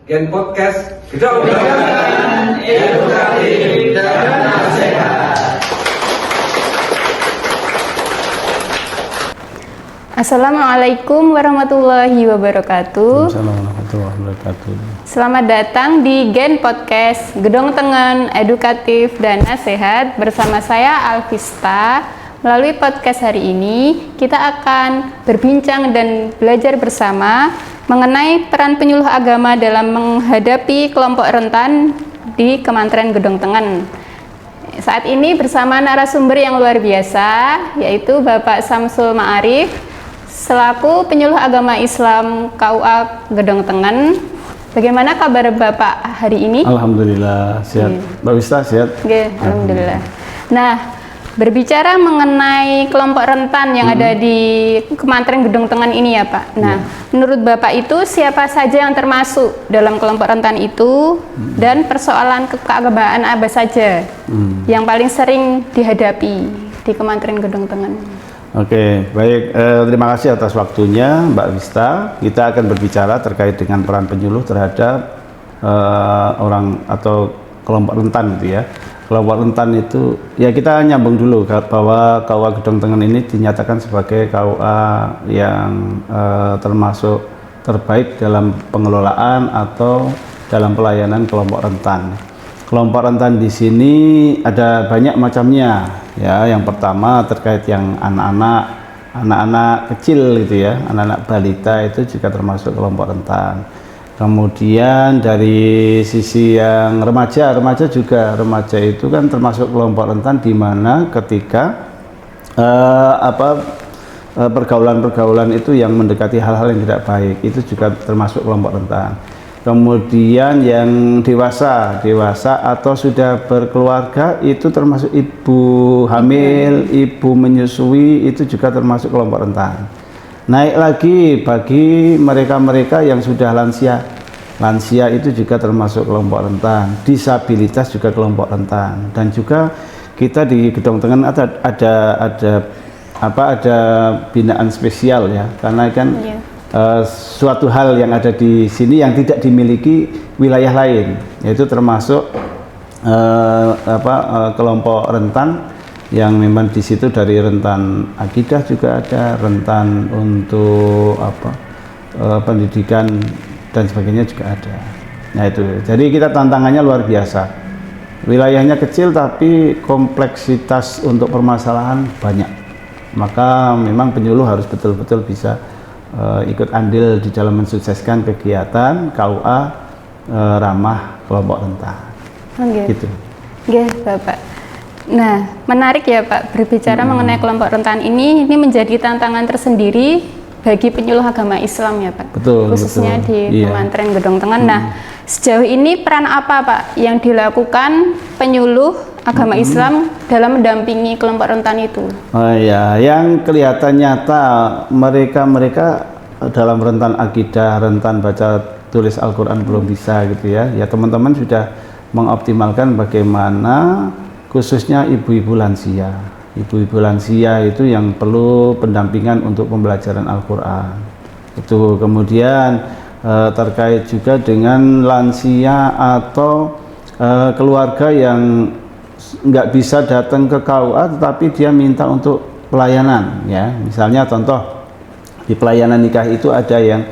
Gen Podcast Gedong Tengan Edukatif dan Nasihat. Assalamualaikum warahmatullahi wabarakatuh. Assalamualaikum warahmatullahi wabarakatuh. Selamat datang di Gen Podcast Gedong Tengan Edukatif dan Nasihat bersama saya Alvista. Melalui podcast hari ini kita akan berbincang dan belajar bersama mengenai peran penyuluh agama dalam menghadapi kelompok rentan di Kementerian Gedong Tengan. Saat ini bersama narasumber yang luar biasa, yaitu Bapak Samsul Ma'arif selaku penyuluh agama Islam KUA Gedong Tengan. Bagaimana kabar Bapak hari ini? Alhamdulillah sehat. Mbak Wista sehat? Oke, alhamdulillah. Nah, berbicara mengenai kelompok rentan yang ada di Kementerian Gedong Tengan ini ya Pak. Nah, menurut Bapak itu siapa saja yang termasuk dalam kelompok rentan itu dan persoalan keagamaan apa saja yang paling sering dihadapi di Kementerian Gedong Tengan? Oke, baik. Terima kasih atas waktunya Mbak Wista. Kita akan berbicara terkait dengan peran penyuluh terhadap orang atau kelompok rentan gitu ya. Kelompok rentan itu, ya kita nyambung dulu bahwa KUA Gedong Tengan ini dinyatakan sebagai KUA yang termasuk terbaik dalam pengelolaan atau dalam pelayanan kelompok rentan. Kelompok rentan di sini ada banyak macamnya, ya. Yang pertama terkait yang anak-anak kecil gitu ya, anak-anak balita itu juga termasuk kelompok rentan. Kemudian dari sisi yang remaja itu kan termasuk kelompok rentan di mana ketika pergaulan-pergaulan itu yang mendekati hal-hal yang tidak baik itu juga termasuk kelompok rentan. Kemudian yang dewasa atau sudah berkeluarga itu termasuk ibu hamil, ibu menyusui itu juga termasuk kelompok rentan. Naik lagi bagi mereka-mereka yang sudah lansia itu juga termasuk kelompok rentan. Disabilitas juga kelompok rentan. Dan juga kita di Gedong Tengan ada binaan spesial ya, karena kan suatu hal yang ada di sini yang tidak dimiliki wilayah lain, yaitu termasuk kelompok rentan yang memang di situ dari rentan akidah juga ada, rentan untuk pendidikan dan sebagainya juga ada. Nah itu, jadi kita tantangannya luar biasa. Wilayahnya kecil tapi kompleksitas untuk permasalahan banyak. Maka memang penyuluh harus betul-betul bisa ikut andil di dalam mensukseskan kegiatan KUA ramah kelompok rentan. Gitu. Oke, Bapak. Nah, menarik ya Pak, berbicara mengenai kelompok rentan ini menjadi tantangan tersendiri bagi penyuluh agama Islam ya Pak, khususnya di Kementerian Gedong Tengan. Nah, sejauh ini peran apa Pak yang dilakukan penyuluh agama Islam dalam mendampingi kelompok rentan itu? Oh ya, yang kelihatan nyata mereka dalam rentan akidah, rentan baca tulis Al-Quran belum bisa gitu ya. Ya teman-teman sudah mengoptimalkan bagaimana khususnya ibu-ibu lansia. Ibu-ibu lansia itu yang perlu pendampingan untuk pembelajaran Al-Quran. Itu kemudian terkait juga dengan lansia atau keluarga yang nggak bisa datang ke KUA tetapi dia minta untuk pelayanan ya. Misalnya contoh di pelayanan nikah itu ada yang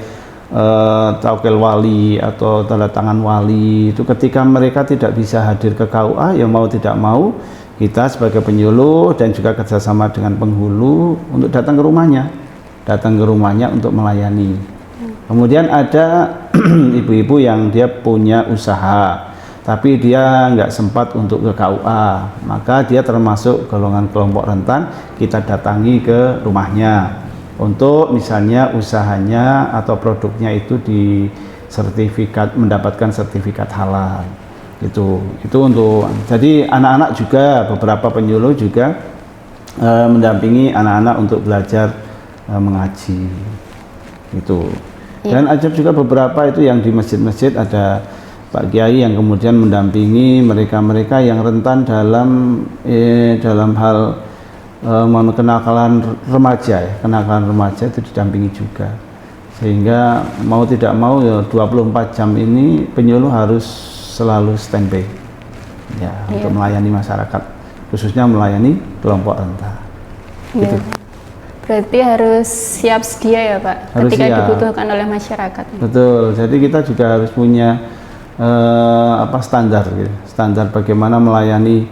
taukel wali atau tanda tangan wali. Itu ketika mereka tidak bisa hadir ke KUA, ya mau tidak mau kita sebagai penyuluh dan juga kerjasama dengan penghulu untuk datang ke rumahnya untuk melayani. Kemudian ada ibu-ibu yang dia punya usaha tapi dia nggak sempat untuk ke KUA, maka dia termasuk golongan kelompok rentan. Kita datangi ke rumahnya untuk misalnya usahanya atau produknya itu mendapatkan sertifikat halal. Itu untuk, jadi anak-anak juga, beberapa penyuluh juga mendampingi anak-anak untuk belajar mengaji itu. Dan ada juga beberapa itu yang di masjid-masjid ada Pak Kiai yang kemudian mendampingi mereka-mereka yang rentan dalam hal kenakalan remaja ya, kenakalan remaja itu didampingi juga. Sehingga mau tidak mau ya 24 jam ini penyuluh harus selalu standby ya untuk melayani masyarakat, khususnya melayani kelompok rentan. Iya. Gitu. Berarti harus siap sedia ya Pak, Harus ketika siap. dibutuhkan oleh masyarakat. Betul. Jadi kita juga harus punya standar gitu. Standar bagaimana melayani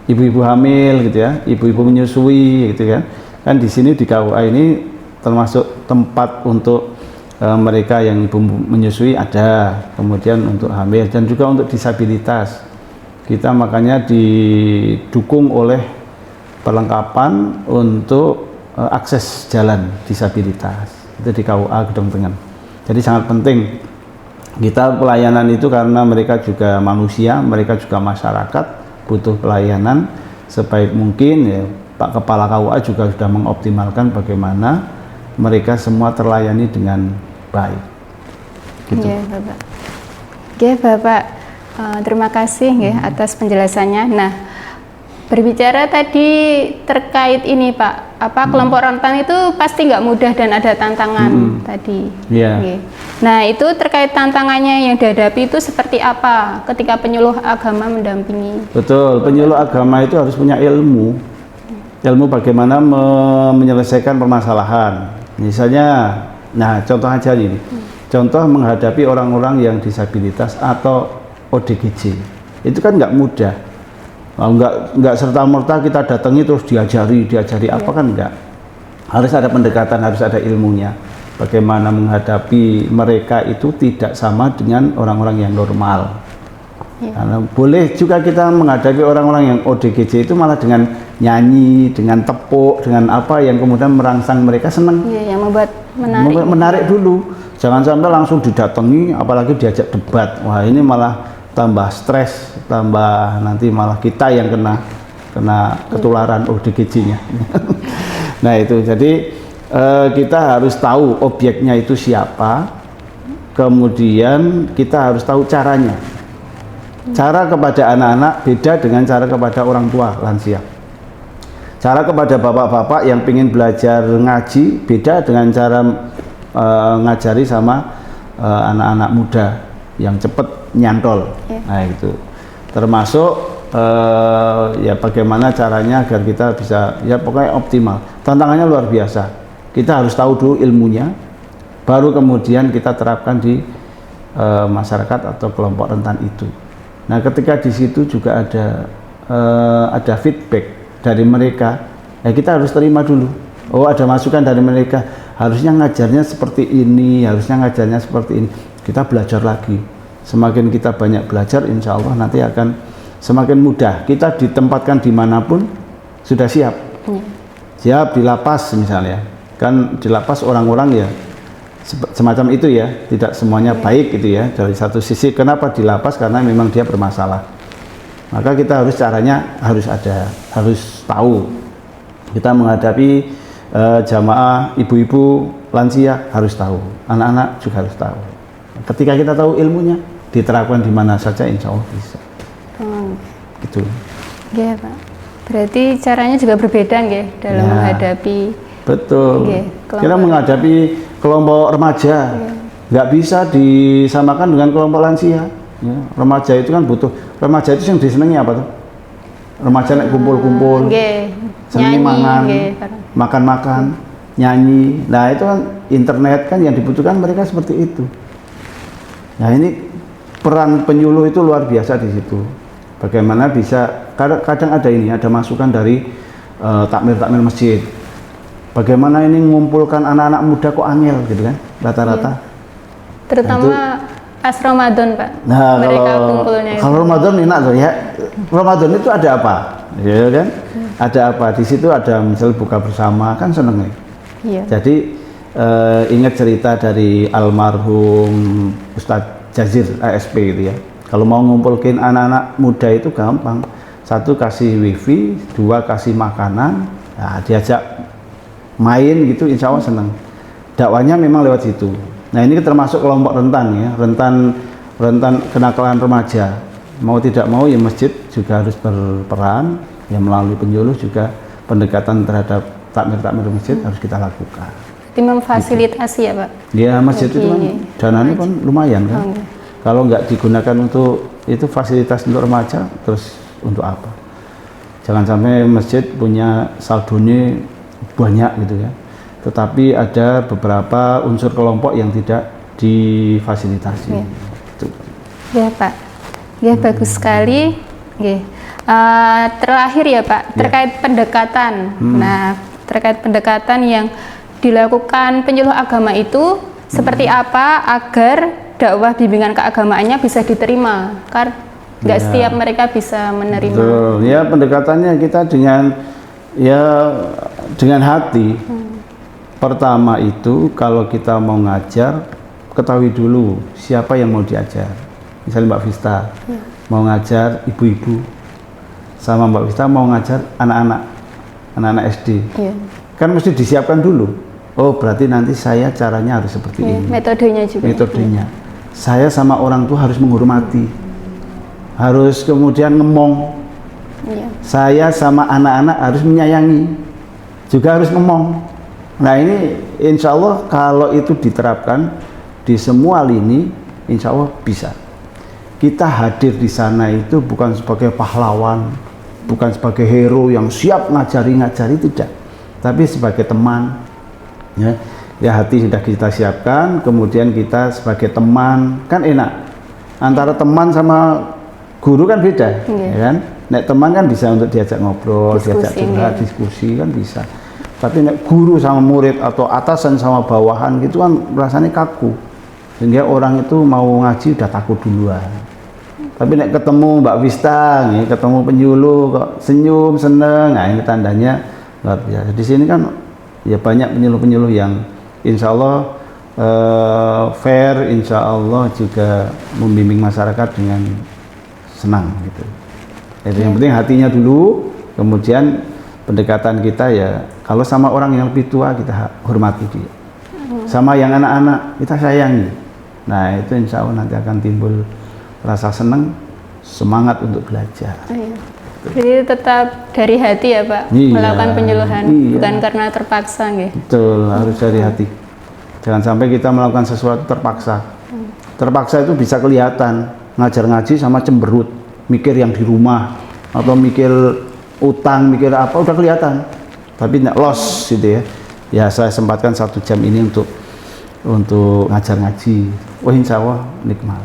ibu-ibu hamil gitu ya, ibu-ibu menyusui gitu kan. Kan di sini di KUA ini termasuk tempat untuk mereka yang ibu menyusui ada, kemudian untuk hamil dan juga untuk disabilitas. Kita makanya didukung oleh perlengkapan untuk akses jalan disabilitas. Itu di KUA Gedong Tengen. Jadi sangat penting kita pelayanan itu karena mereka juga manusia, mereka juga masyarakat, butuh pelayanan sebaik mungkin ya. Pak Kepala KUA juga sudah mengoptimalkan bagaimana mereka semua terlayani dengan baik. Gitu. Iya Bapak. Oke Bapak, terima kasih ya atas penjelasannya. Nah, berbicara tadi terkait ini Pak, kelompok rentan itu pasti nggak mudah dan ada tantangan tadi. Iya. Oke. Nah, itu terkait tantangannya yang dihadapi itu seperti apa ketika penyuluh agama mendampingi? Betul, penyuluh agama itu harus punya ilmu bagaimana menyelesaikan permasalahan. Misalnya, nah contoh aja ini, contoh menghadapi orang-orang yang disabilitas atau ODGJ, itu kan nggak mudah. Nggak serta-merta kita datangi terus diajari apa kan enggak. Harus ada pendekatan, harus ada ilmunya. Bagaimana menghadapi mereka itu tidak sama dengan orang-orang yang normal. Karena boleh juga kita menghadapi orang-orang yang ODGJ itu malah dengan nyanyi, dengan tepuk, dengan apa yang kemudian merangsang mereka senang. Iya, yang membuat menarik. Menarik dulu. Jangan sampai langsung didatangi, apalagi diajak debat. Wah, ini malah tambah stres, tambah nanti malah kita yang kena ketularan ODGJ-nya. Nah itu, jadi kita harus tahu objeknya itu siapa, kemudian kita harus tahu caranya. Cara kepada anak-anak beda dengan cara kepada orang tua lansia. Cara kepada bapak-bapak yang ingin belajar ngaji beda dengan cara ngajari sama anak-anak muda yang cepat nyantol. Nah itu termasuk ya bagaimana caranya agar kita bisa ya pokoknya optimal. Tantangannya luar biasa. Kita harus tahu dulu ilmunya, baru kemudian kita terapkan di masyarakat atau kelompok rentan itu. Nah ketika di situ juga ada feedback dari mereka, ya kita harus terima dulu. Oh ada masukan dari mereka, harusnya ngajarnya seperti ini, harusnya ngajarnya seperti ini. Kita belajar lagi. Semakin kita banyak belajar, insya Allah nanti akan semakin mudah. Kita ditempatkan dimanapun sudah siap. Siap di lapas misalnya, kan di lapas orang-orang ya semacam itu ya, tidak semuanya baik gitu ya. Dari satu sisi kenapa di lapas, karena memang dia bermasalah. Maka kita caranya harus ada, harus tahu. Kita menghadapi jamaah ibu-ibu lansia harus tahu, anak-anak juga harus tahu. Ketika kita tahu ilmunya, diterapkan di mana saja, insya Allah bisa. Gitu. Iya Pak. Berarti caranya juga berbeda nggih dalam menghadapi. Betul. Kita menghadapi kelompok remaja, nggak bisa disamakan dengan kelompok lansia. Ya, remaja itu kan butuh. Remaja itu yang disenangi apa tuh? Remaja naik kumpul-kumpul, senang makan-makan, nyanyi. Nah itu kan internet kan yang dibutuhkan mereka seperti itu. Nah ini peran penyuluh itu luar biasa di situ. Bagaimana bisa kadang ada ini, ada masukan dari takmir masjid. Bagaimana ini mengumpulkan anak-anak muda kok angel gitu kan rata-rata. Terutama pas Ramadan Pak. Nah mereka kumpulnya. Kalau Ramadan enak tuh ya. Ramadan itu ada apa? Ya kan? Ada apa? Di situ ada misal buka bersama kan seneng nih. Iya. Jadi ingat cerita dari almarhum Ustadz Jazir ASP gitu ya. Kalau mau ngumpulin anak-anak muda itu gampang. Satu kasih wifi, dua kasih makanan, nah, diajak main gitu, insya Allah senang. Dakwanya memang lewat situ. Nah ini termasuk kelompok rentan ya, rentan kenakalan remaja. Mau tidak mau ya masjid juga harus berperan, ya melalui penyuluh juga pendekatan terhadap takmir masjid harus kita lakukan. Tim memfasilitasi ya Pak. Ya masjid itu kan dananya kan lumayan kan. Oke. Kalau nggak digunakan untuk itu fasilitas untuk remaja, terus untuk apa? Jangan sampai masjid punya saldonya banyak gitu ya. Tetapi ada beberapa unsur kelompok yang tidak difasilitasi. Ya. Gitu. Ya Pak. Ya bagus sekali. Ya. Terakhir ya Pak, terkait pendekatan. Nah, terkait pendekatan yang dilakukan penyuluh agama itu seperti apa agar dakwah bimbingan keagamaannya bisa diterima? Karena nggak setiap mereka bisa menerima. Betul. Ya pendekatannya kita dengan hati. Pertama itu kalau kita mau ngajar, ketahui dulu siapa yang mau diajar. Misalnya Mbak Vista mau ngajar ibu-ibu, sama Mbak Vista mau ngajar anak-anak SD. Iya. Kan mesti disiapkan dulu. Oh berarti nanti saya caranya harus seperti Iya, ini. metodenya juga. Metodenya. Saya sama orang tua harus menghormati, harus kemudian ngemong. Iya. Saya sama anak-anak harus menyayangi, juga harus ngomong. Nah ini insya Allah kalau itu diterapkan di semua lini, insya Allah bisa. Kita hadir di sana itu bukan sebagai pahlawan, bukan sebagai hero yang siap ngajari tidak, tapi sebagai teman. Ya hati sudah kita siapkan, kemudian kita sebagai teman kan enak. Antara teman sama guru kan beda, ya kan? Nek teman kan bisa untuk diajak ngobrol, diajak curhat, diskusi kan bisa. Tapi nek guru sama murid atau atasan sama bawahan gitu kan rasanya kaku, sehingga orang itu mau ngaji udah takut duluan. Tapi nek ketemu Mbak Vista, nih, ketemu penyuluh kok senyum seneng, nah ini tandanya luar biasa. Di sini kan ya banyak penyuluh-penyuluh yang insya Allah fair, insya Allah juga membimbing masyarakat dengan senang gitu. Jadi yang penting hatinya dulu, kemudian pendekatan kita ya kalau sama orang yang lebih tua kita hormati dia, sama yang anak-anak kita sayangi. Nah itu insya Allah nanti akan timbul rasa senang, semangat untuk belajar. Iya. Jadi tetap dari hati ya Pak, melakukan penyuluhan, bukan karena terpaksa nggih. Betul, harus dari hati. Jangan sampai kita melakukan sesuatu terpaksa. Terpaksa itu bisa kelihatan, ngajar ngaji sama cemberut, mikir yang di rumah atau mikir utang, mikir apa udah kelihatan. Tapi nggak los gitu ya. Ya saya sempatkan 1 jam ini untuk ngajar ngaji. Wah insya Allah nikmat.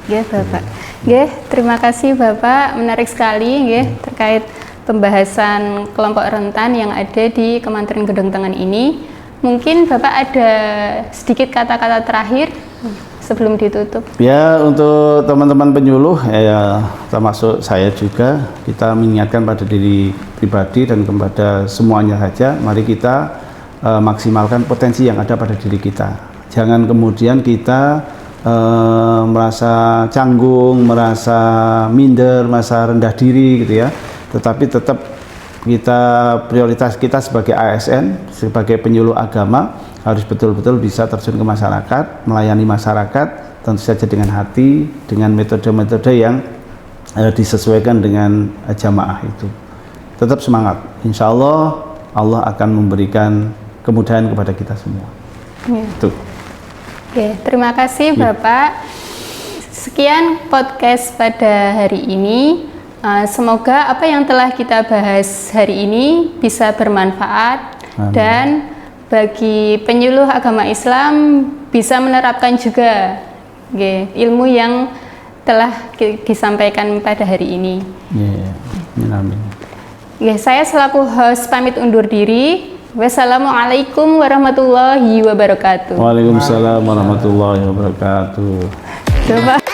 Nggih Bapak. Nggih, terima kasih Bapak, menarik sekali nggih terkait pembahasan kelompok rentan yang ada di Kementerian Gedong Tengan ini. Mungkin Bapak ada sedikit kata-kata terakhir sebelum ditutup. Ya, untuk teman-teman penyuluh ya termasuk saya juga, kita mengingatkan pada diri pribadi dan kepada semuanya saja, mari kita maksimalkan potensi yang ada pada diri kita. Jangan kemudian kita merasa canggung, merasa minder, merasa rendah diri gitu ya. Tetapi tetap kita prioritas kita sebagai ASN, sebagai penyuluh agama harus betul-betul bisa terjun ke masyarakat, melayani masyarakat, tentu saja dengan hati, dengan metode-metode yang disesuaikan dengan jamaah itu. Tetap semangat. Insya Allah Allah akan memberikan kemudahan kepada kita semua. Ya. Tuh. Oke, terima kasih Bapak. Sekian podcast pada hari ini. Semoga apa yang telah kita bahas hari ini bisa bermanfaat. Amin. Dan bagi penyuluh agama Islam bisa menerapkan juga ilmu yang telah disampaikan pada hari ini. Amin. Saya selaku host pamit undur diri. Wassalamualaikum warahmatullahi wabarakatuh. Waalaikumsalam warahmatullahi wabarakatuh. Coba.